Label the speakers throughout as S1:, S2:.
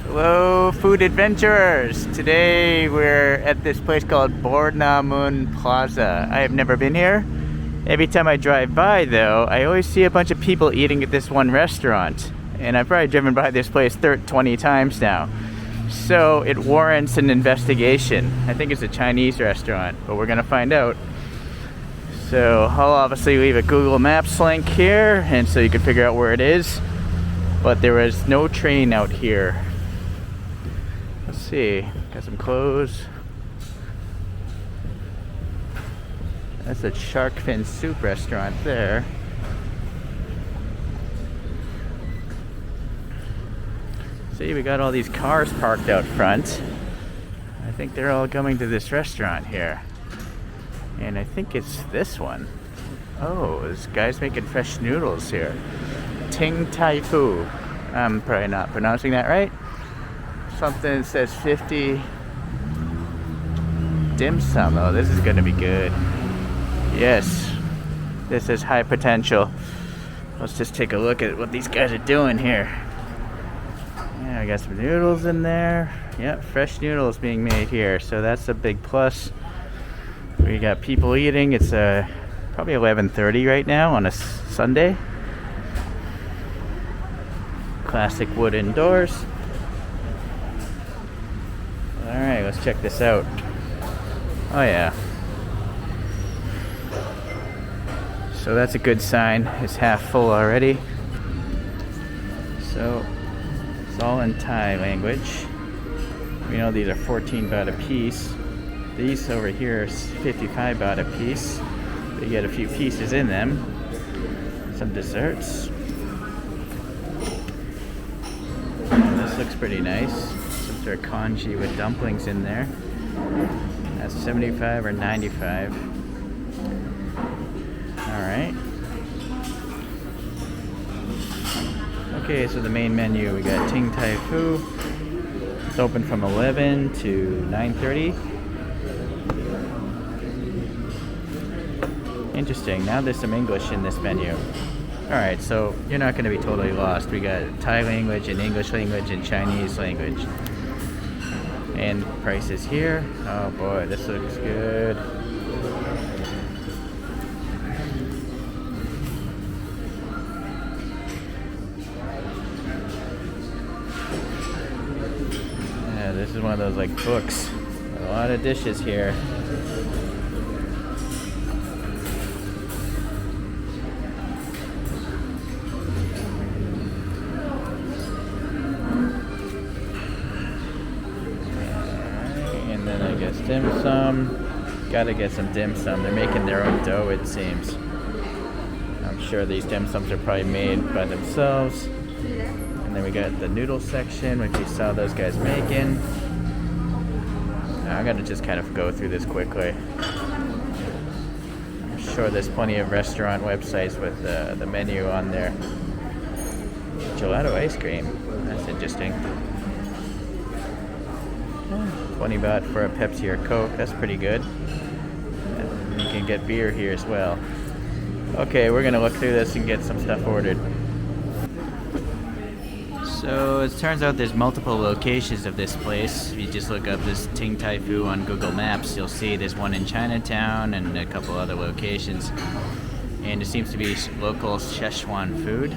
S1: Hello, food adventurers! Today we're at this place called Phutthamonthon Plaza. I have never been here. Every time I drive by, though, I always see a bunch of people eating at this one restaurant. And I've probably driven by this place 20 times now. So it warrants an investigation. I think it's a Chinese restaurant, but we're gonna find out. So I'll obviously leave a Google Maps link here, and so you can figure out where it is. But there was no train out here. Let's see, got some clothes. That's a shark fin soup restaurant there. See, we got all these cars parked out front. I think they're all coming to this restaurant here. And I think it's this one. Oh, this guy's making fresh noodles here. TingTaiFu. I'm probably not pronouncing that right. Something that says 50 dimsum. Oh, this is gonna be good. Yes, this is high potential. Let's just take a look at what these guys are doing here. Yeah, I got some noodles in there. Yep, fresh noodles being made here, so that's a big plus. We got people eating. It's probably 11:30 right now on a Sunday. Classic wooden doors. Alright, let's check this out. Oh yeah. So that's a good sign. It's half full already. So it's all in Thai language. We know these are 14 baht a piece. These over here are 55 baht a piece. You get a few pieces in them. Some desserts. This looks pretty nice. Some sort of congee with dumplings in there. That's 75 or 95. Alright. Okay, so the main menu, we got TingTaiFu. It's open from 11 to 9:30. Interesting. Now there's some English in this menu. Alright, so you're not going to be totally lost. We got Thai language and English language and Chinese language. And prices here. Oh boy, this looks good. Yeah, this is one of those like books. A lot of dishes here. Dim sum. Gotta get some dim sum. They're making their own dough, it seems. I'm sure these dim sums are probably made by themselves. And then we got the noodle section, which you saw those guys making. Now, I gotta just kind of go through this quickly. I'm sure there's plenty of restaurant websites with the menu on there. Gelato ice cream. That's interesting. 20 baht for a Pepsi or Coke. That's pretty good. And you can get beer here as well. Okay, we're gonna look through this and get some stuff ordered. So it turns out there's multiple locations of this place. If you just look up this TingTaiFu on Google Maps, you'll see there's one in Chinatown and a couple other locations. And it seems to be local Sichuan food.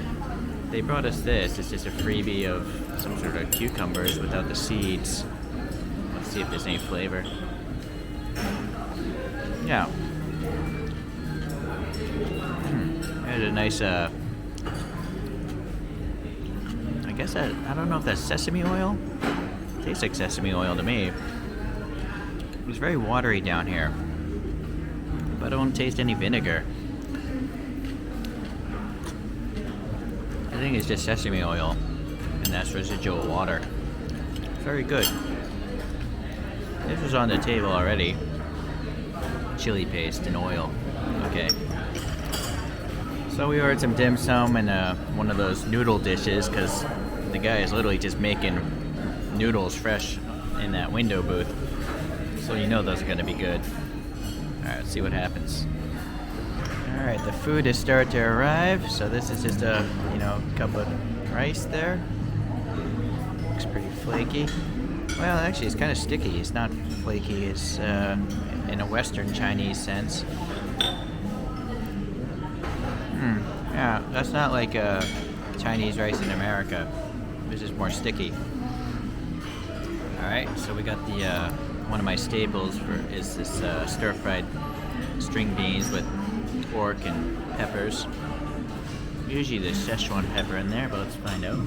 S1: They brought us this. It's just a freebie of some sort of cucumbers without the seeds. See if there's any flavor. Yeah. There's a nice, I guess I don't know if that's sesame oil. It tastes like sesame oil to me. It's very watery down here, but I don't taste any vinegar. I think it's just sesame oil, and that's residual water. Very good. This was on the table already. Chili paste and oil. Okay. So we ordered some dim sum and one of those noodle dishes because the guy is literally just making noodles fresh in that window booth. So you know those are going to be good. Alright, let's see what happens. Alright, the food has started to arrive. So this is just a, cup of rice there. Looks pretty flaky. Well, actually, it's kind of sticky. It's not flaky. It's in a Western Chinese sense. Yeah, that's not like Chinese rice in America. This is more sticky. All right, so we got the one of my staples is this stir-fried string beans with pork and peppers. Usually there's Sichuan pepper in there, but let's find out.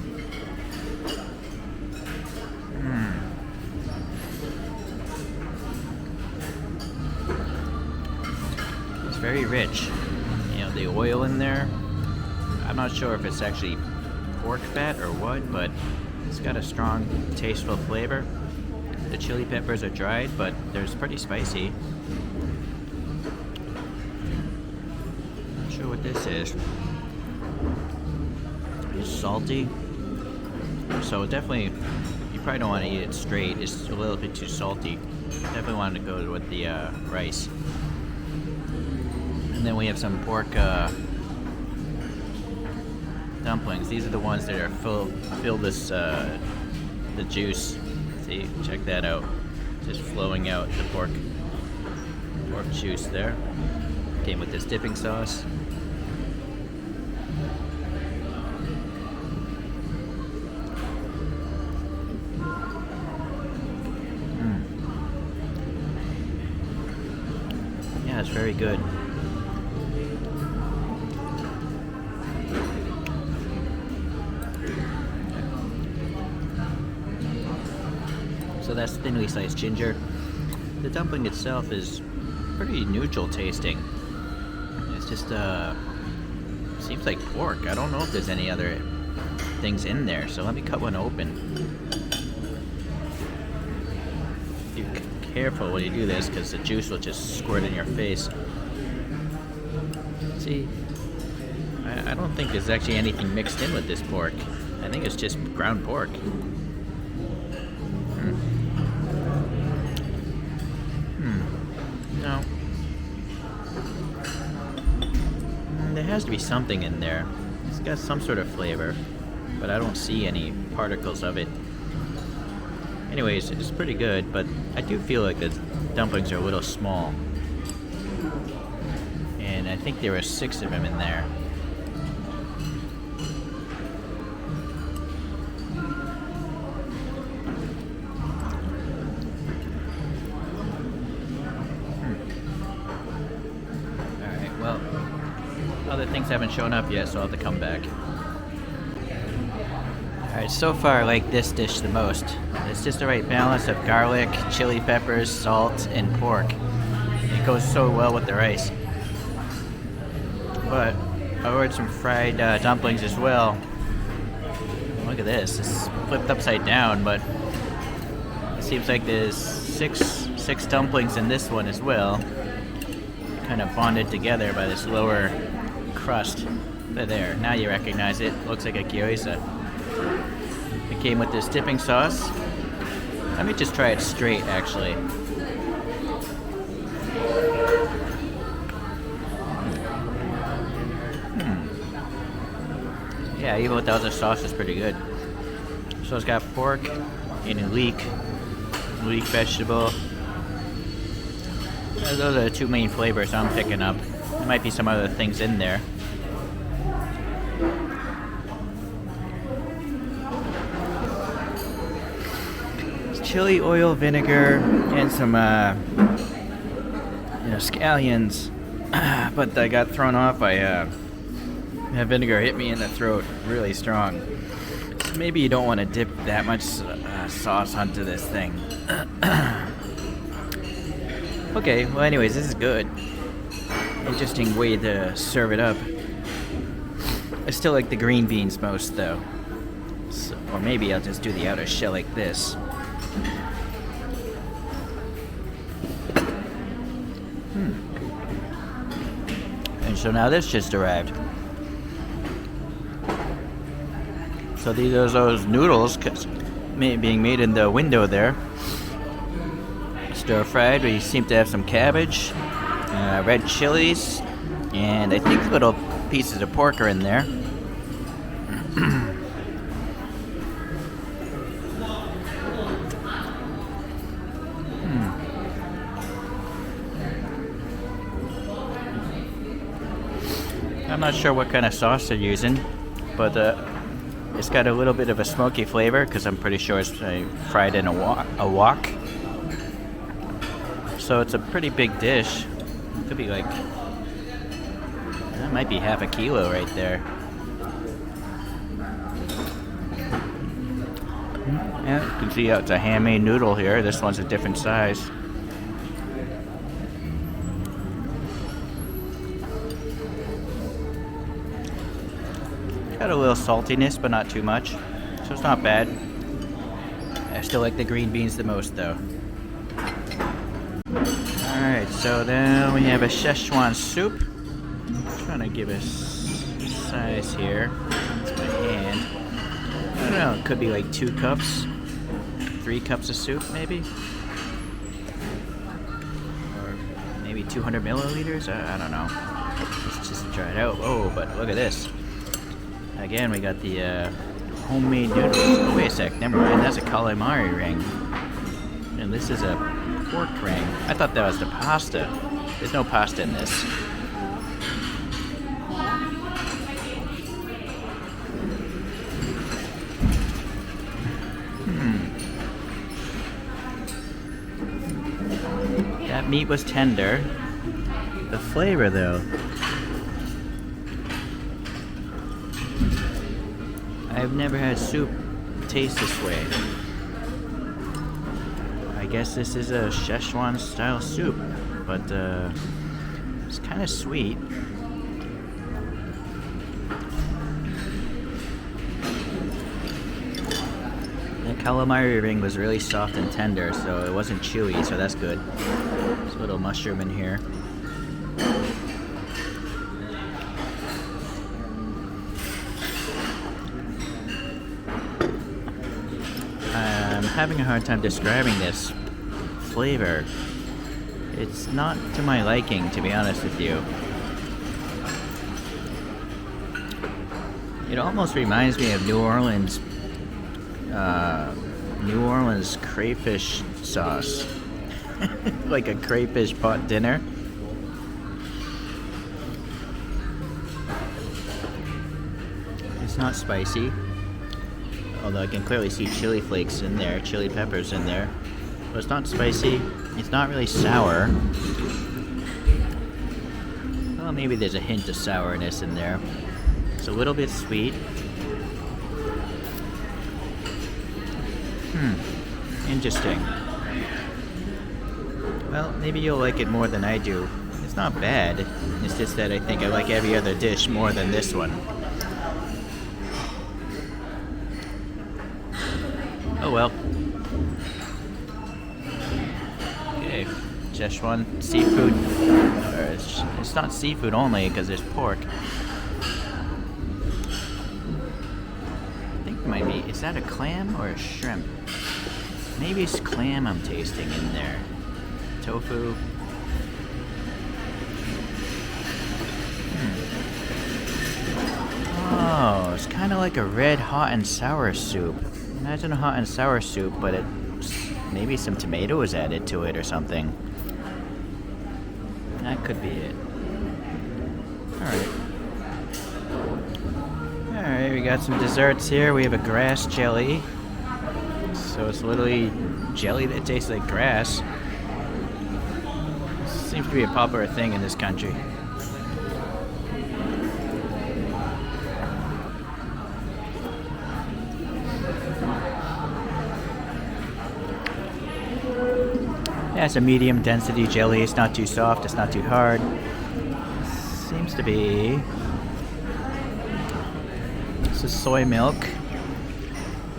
S1: It's very rich. You know, the oil in there. I'm not sure if it's actually pork fat or what, but it's got a strong, tasteful flavor. The chili peppers are dried, but they're pretty spicy. Not sure what this is. It's salty. So definitely, you probably don't want to eat it straight. It's a little bit too salty. Definitely want to go with the rice. And then we have some pork dumplings. These are the ones that are filled with the juice. See, check that out. Just flowing out the pork juice there. Came with this dipping sauce. Yeah, it's very good. So that's thinly sliced ginger. The dumpling itself is pretty neutral tasting. It's just seems like pork. I don't know if there's any other things in there. So let me cut one open. Be careful when you do this because the juice will just squirt in your face. See, I don't think there's actually anything mixed in with this pork. I think it's just ground pork. No. There has to be something in there. It's got some sort of flavor, but I don't see any particles of it. Anyways, it's pretty good, but I do feel like the dumplings are a little small. And I think there were 6 of them in there. Other things haven't shown up yet, so I'll have to come back. Alright, so far I like this dish the most. It's just the right balance of garlic, chili peppers, salt, and pork. It goes so well with the rice. But I ordered some fried dumplings as well. Look at this. It's flipped upside down, but it seems like there's six dumplings in this one as well. Kind of bonded together by this lower crust. But there, now you recognize it. Looks like a gyoza. It came with this dipping sauce. Let me just try it straight, actually. Yeah, even without the sauce, it's pretty good. So it's got pork and a leek vegetable. Those are the 2 main flavors I'm picking up. There might be some other things in there. It's chili oil, vinegar, and some scallions. But I got thrown off by that vinegar hit me in the throat really strong. So maybe you don't want to dip that much sauce onto this thing. Okay, well anyways, this is good. Interesting way to serve it up. I still like the green beans most though. So, or maybe I'll just do the outer shell like this. And so now this just arrived. So these are those noodles being made in the window there. Stir fried. We seem to have some cabbage, red chilies, and I think little pieces of pork are in there. not sure what kind of sauce they're using, but it's got a little bit of a smoky flavor because I'm pretty sure it's fried in a wok. So it's a pretty big dish. It could be like, that might be half a kilo right there. Yeah, you can see it's a handmade noodle here. This one's a different size. Got a little saltiness, but not too much. So it's not bad. I still like the green beans the most though. Alright, so then we have a Sichuan Soup. I'm trying to give a size here. That's my hand. I don't know, it could be like 2 cups. 3 cups of soup maybe? Or maybe 200 milliliters? I don't know. Let's just try it out. Oh, but look at this. Again, we got the homemade noodles. Oh, wait a sec, never mind. That's a calamari ring. And this is a pork ring. I thought that was the pasta. There's no pasta in this. That meat was tender. The flavor, though. I've never had soup taste this way. I guess this is a Szechuan style soup, but it's kind of sweet. The calamari ring was really soft and tender, so it wasn't chewy, so that's good. There's a little mushroom in here. I'm having a hard time describing this flavor. It's not to my liking, to be honest with you. It almost reminds me of New Orleans crayfish sauce. Like a crayfish pot dinner. It's not spicy. Although I can clearly see chili flakes in there, chili peppers in there. But it's not spicy. It's not really sour. Well, maybe there's a hint of sourness in there. It's a little bit sweet. Interesting. Well, maybe you'll like it more than I do. It's not bad. It's just that I think I like every other dish more than this one. Oh well. Okay, Sichuan seafood. It's not seafood only because there's pork. I think it might be. Is that a clam or a shrimp? Maybe it's clam I'm tasting in there. Tofu. Oh, it's kind of like a red hot and sour soup. Imagine a hot and sour soup, but maybe some tomato was added to it or something. That could be it. Alright, we got some desserts here. We have a grass jelly. So it's literally jelly that tastes like grass. Seems to be a popular thing in this country. Yeah, it's a medium density jelly. It's not too soft, it's not too hard. Seems to be... This is soy milk.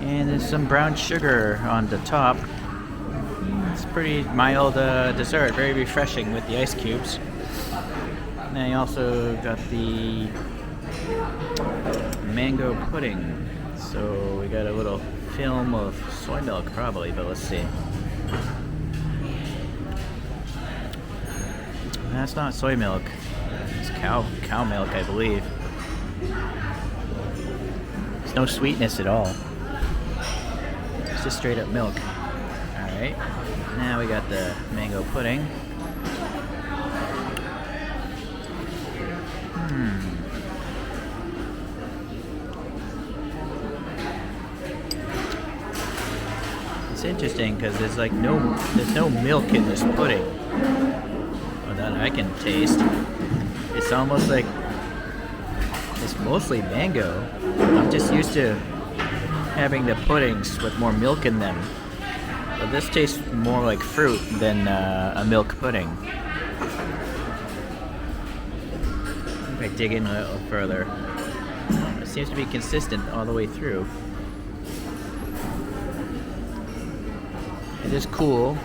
S1: And there's some brown sugar on the top. It's pretty mild dessert, very refreshing with the ice cubes. And then I also got the mango pudding. So we got a little film of soy milk probably, but let's see. That's not soy milk. It's cow milk, I believe. There's no sweetness at all. It's just straight up milk. Alright. Now we got the mango pudding. It's interesting because there's like there's no milk in this pudding. Well, that I can taste. It's almost like it's mostly mango. I'm just used to having the puddings with more milk in them. But this tastes more like fruit than a milk pudding. If I dig in a little further, it seems to be consistent all the way through. It is cool,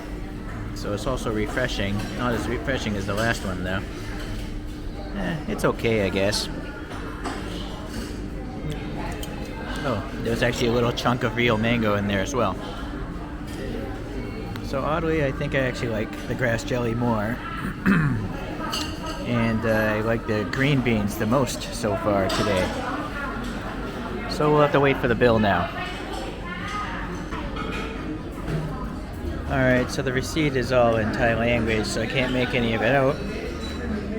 S1: so it's also refreshing. Not as refreshing as the last one though. It's okay, I guess. Oh, there's actually a little chunk of real mango in there as well. So oddly, I think I actually like the grass jelly more. And I like the green beans the most so far today. So we'll have to wait for the bill now. Alright, so the receipt is all in Thai language, so I can't make any of it out.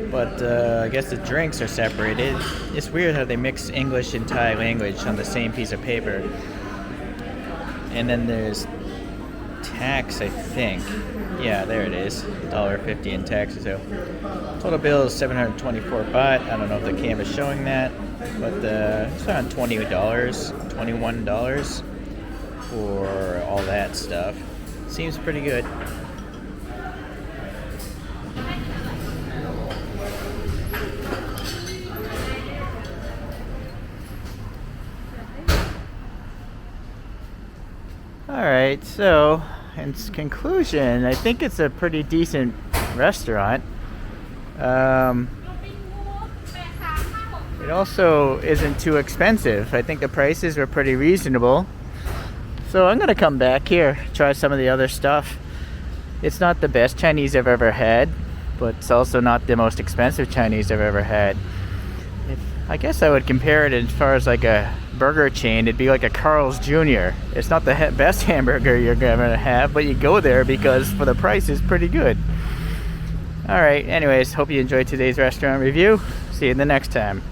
S1: But I guess the drinks are separated. It's weird how they mix English and Thai language on the same piece of paper. And then there's tax, I think. Yeah, there it is. $1.50 in taxes. So total bill is 724 baht. I don't know if the camera's showing that, but it's around $20, $21 for all that stuff. Seems pretty good. Alright, so in conclusion, I think it's a pretty decent restaurant. It also isn't too expensive. I think the prices were pretty reasonable. So I'm gonna come back here, try some of the other stuff. It's not the best Chinese I've ever had, but it's also not the most expensive Chinese I've ever had. I guess I would compare it as far as like a burger chain. It'd be like a Carl's Jr. It's not the best hamburger you're gonna have, but you go there because for the price is pretty good. Alright, anyways, hope you enjoyed today's restaurant review. See you the next time.